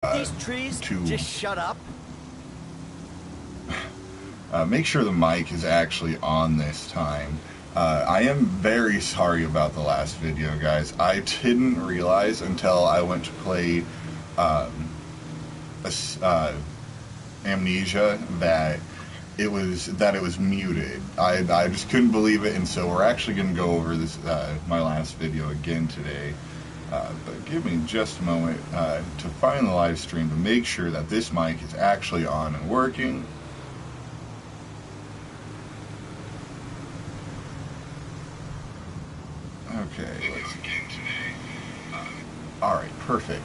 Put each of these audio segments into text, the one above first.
These trees to just shut up. Make sure the mic is actually on this time. I am very sorry about the last video, guys. I didn't realize until I went to play Amnesia that it was muted. I just couldn't believe it, and so we're actually going to go over this my last video again today. But give me just a moment to find the live stream to make sure that this mic is actually on and working. Okay, let's begin today. Alright, perfect.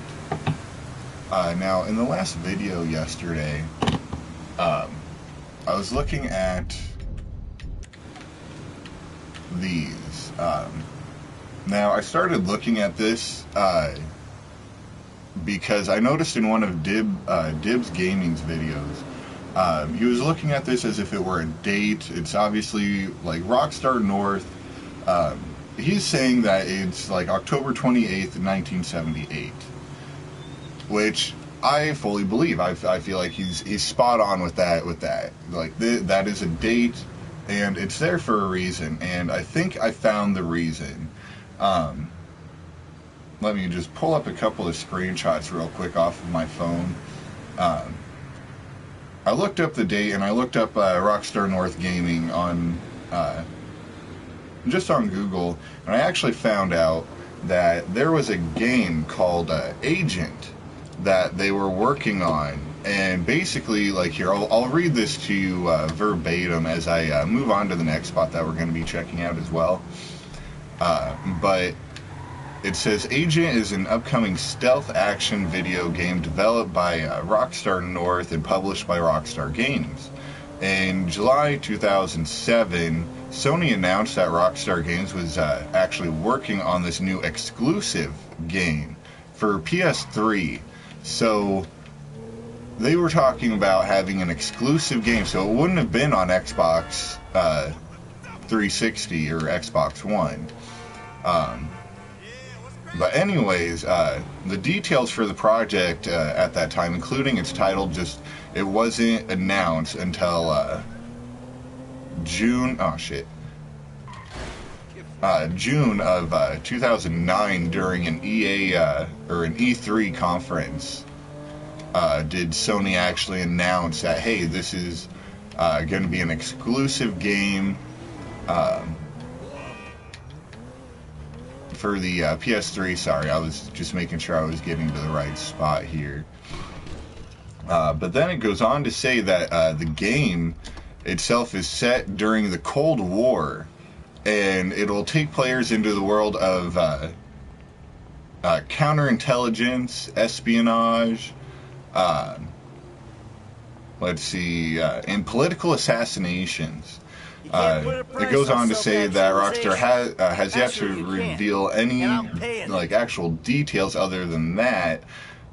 Now, in the last video yesterday, I was looking at these. Now, I started looking at this because I noticed in one of Dibs Gaming's videos, he was looking at this as if it were a date. It's obviously like Rockstar North. He's saying that it's like October 28th, 1978, which I fully believe. I feel like he's spot on with that. Like that is a date, and it's there for a reason. And I think I found the reason. Let me just pull up a couple of screenshots real quick off of my phone. I looked up the date, and I looked up Rockstar North Gaming on just on Google, and I actually found out that there was a game called Agent that they were working on. And basically, like here, I'll read this to you verbatim as I move on to the next spot that we're going to be checking out as well. But it says, Agent is an upcoming stealth action video game developed by Rockstar North and published by Rockstar Games. In July 2007, Sony announced that Rockstar Games was actually working on this new exclusive game for PS3. So they were talking about having an exclusive game, so it wouldn't have been on Xbox 360 or Xbox One. But anyways, the details for the project at that time, including its title, it wasn't announced until June of 2009 during an or an E3 conference. Did Sony actually announce that, hey, this is going to be an exclusive game for the PS3. Sorry, I was just making sure I was getting to the right spot here. But then it goes on to say that the game itself is set during the Cold War, and it'll take players into the world of counterintelligence, espionage, and political assassinations. It goes on to say that Rockstar has yet to reveal any actual details other than that.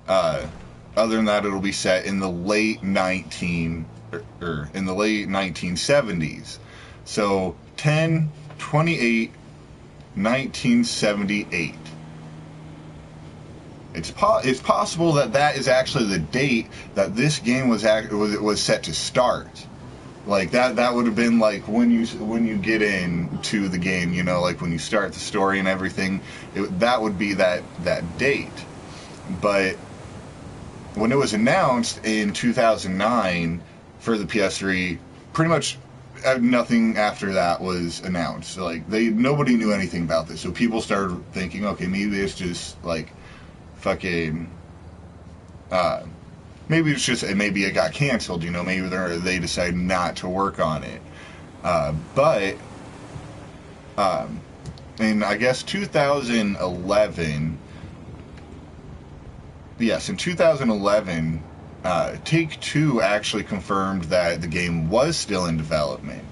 It'll be set in the late 1970s. So 10/28/1978. It's possible that is actually the date that this game was set to start. Like that would have been like when you get into the game, you know, like when you start the story and everything, that would be that date. But when it was announced in 2009 for the PS3, pretty much nothing after that was announced. Like nobody knew anything about this, so people started thinking, okay, maybe it's just like fucking. Maybe it got canceled, you know, maybe they decided not to work on it. In, I guess, 2011, in 2011, Take-Two actually confirmed that the game was still in development.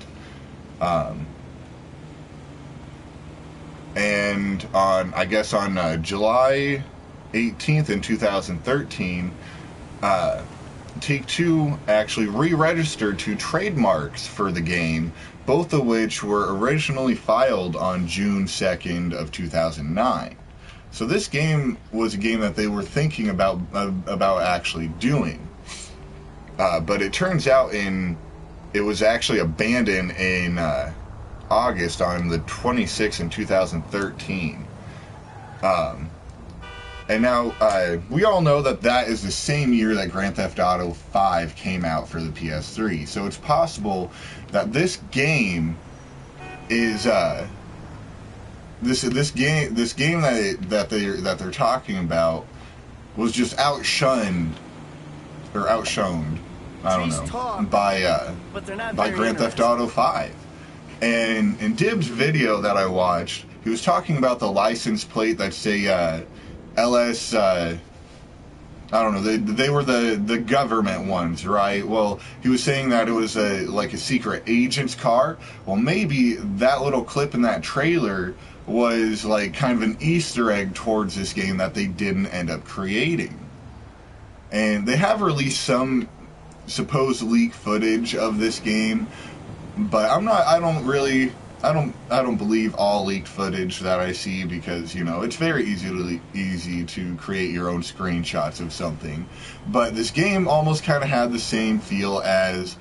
And on July 18th in 2013, Take-Two actually re-registered 2 trademarks for the game, both of which were originally filed on June 2nd of 2009. So this game was a game that they were thinking about actually doing, but it turns out it was actually abandoned in August on the 26th in 2013. And now we all know that is the same year that Grand Theft Auto 5 came out for the PS3. So it's possible that this game is this game that they're talking about was just outshone, I don't know, by Grand Theft Auto 5. And in Dib's video that I watched, he was talking about the license plate that say LS. I don't know. They were the government ones, right? Well, he was saying that it was like a secret agent's car. Well, maybe that little clip in that trailer was like kind of an Easter egg towards this game that they didn't end up creating. And they have released some supposed leak footage of this game, but I don't believe all leaked footage that I see, because it's very easy to create your own screenshots of something. But this game almost kind of had the same feel as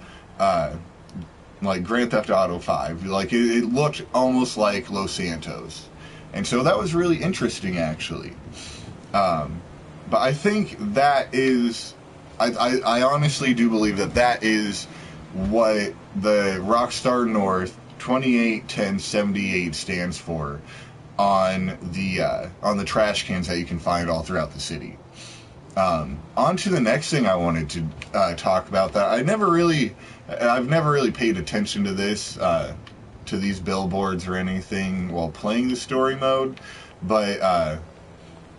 like Grand Theft Auto 5. Like it looked almost like Los Santos, and so that was really interesting, actually. But I think that is, I honestly do believe that is what the Rockstar North 281078 stands for on the trash cans that you can find all throughout the city. On to the next thing I wanted to talk about, that I've never really paid attention to this, to these billboards or anything while playing the story mode, but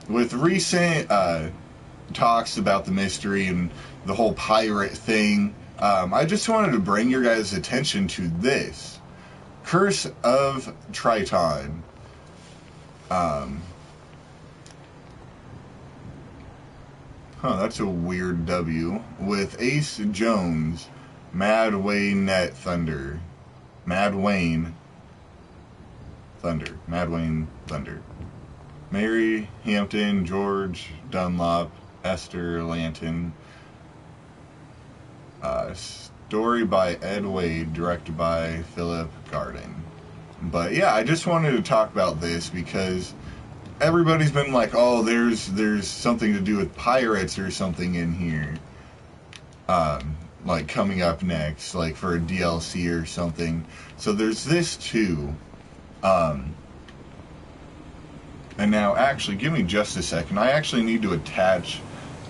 with recent talks about the mystery and the whole pirate thing, I just wanted to bring your guys' attention to this. Curse of Triton. That's a weird W. With Ace Jones, Mad Wayne Thunder. Mary Hampton, George Dunlop, Esther Lanton. Story by Ed Wade, directed by Philip Garden. But yeah, I just wanted to talk about this because everybody's been like, oh, there's something to do with pirates or something in here, like coming up next, like for a DLC or something. So there's this too. And now, actually, give me just a second. I actually need to attach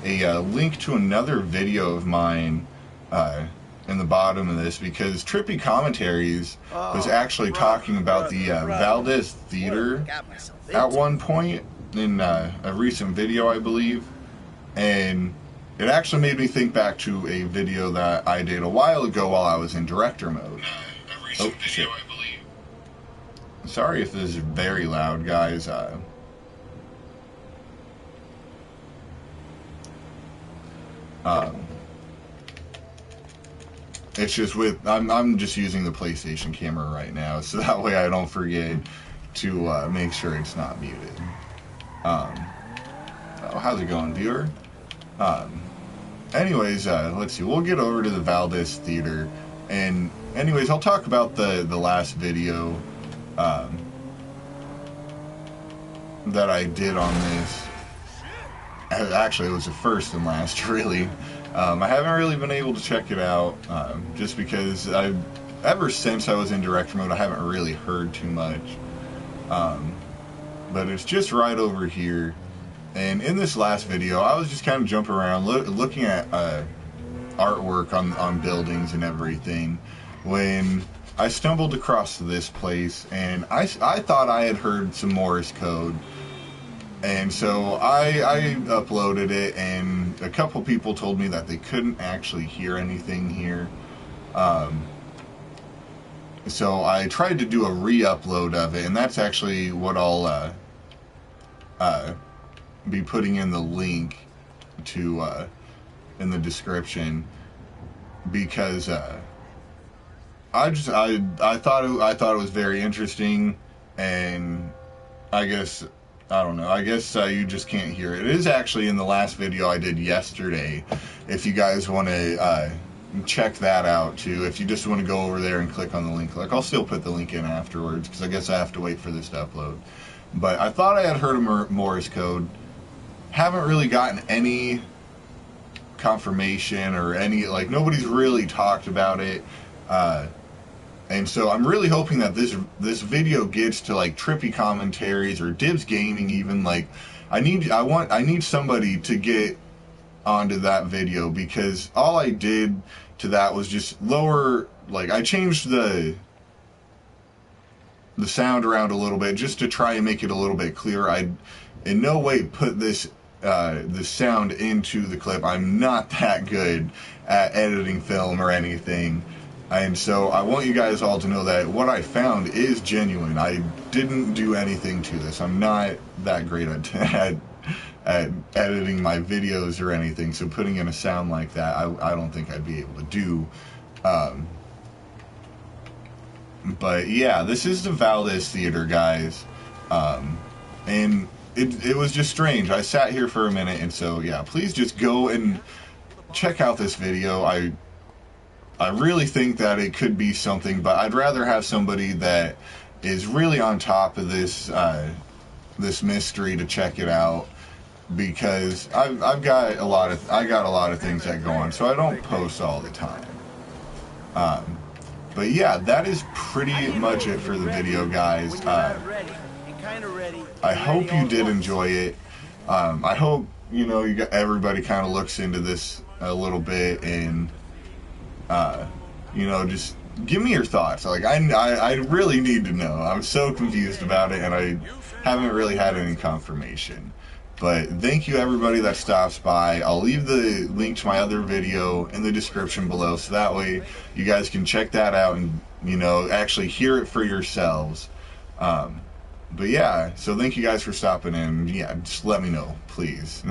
a link to another video of mine in the bottom of this, because Trippy Commentaries was actually talking about the Valdez Theater at one point in a recent video, I believe, and it actually made me think back to a video that I did a while ago while I was in director mode. Oh, shit. Sorry if this is very loud, guys. It's just I'm just using the PlayStation camera right now, so that way I don't forget to make sure it's not muted. How's it going, viewer? Anyways, let's see. We'll get over to the Valdez Theater, and anyways, I'll talk about the last video that I did on this. Actually, it was the first and last, really. I haven't really been able to check it out, just because ever since I was in director mode, I haven't really heard too much. But it's just right over here. And in this last video, I was just kind of jumping around, looking at artwork on buildings and everything, when I stumbled across this place, and I thought I had heard some Morse code. And so I uploaded it, and a couple people told me that they couldn't actually hear anything here. So I tried to do a re-upload of it, and that's actually what I'll be putting in the link to in the description, because I thought it was very interesting, and I guess I don't know. I guess you just can't hear it. It is actually in the last video I did yesterday. If you guys want to check that out too, if you just want to go over there and click on the link, like I'll still put the link in afterwards because I guess I have to wait for this to upload. But I thought I had heard of Morse code. Haven't really gotten any confirmation or any, like, nobody's really talked about it. And so I'm really hoping that this video gets to like Trippy Commentaries or Dibs Gaming even. Like I need somebody to get onto that video, because all I did to that was just lower, like I changed the sound around a little bit just to try and make it a little bit clearer. I in no way put this the sound into the clip. I'm not that good at editing film or anything. And so I want you guys all to know that what I found is genuine. I didn't do anything to this. I'm not that great at editing my videos or anything, so putting in a sound like that, I don't think I'd be able to do. But yeah, this is the Valdez Theater, guys. And it was just strange. I sat here for a minute, and so yeah, please just go and check out this video. I really think that it could be something, but I'd rather have somebody that is really on top of this this mystery to check it out, because I got a lot of things that go on, so I don't post all the time. But yeah, that is pretty much it for the video, guys. I hope you did enjoy it. I hope everybody kind of looks into this a little bit and. Just give me your thoughts. Like, I really need to know. I'm so confused about it, and I haven't really had any confirmation. But thank you, everybody that stops by. I'll leave the link to my other video in the description below, so that way you guys can check that out and, actually hear it for yourselves. But yeah, so thank you guys for stopping in. Yeah, just let me know, please.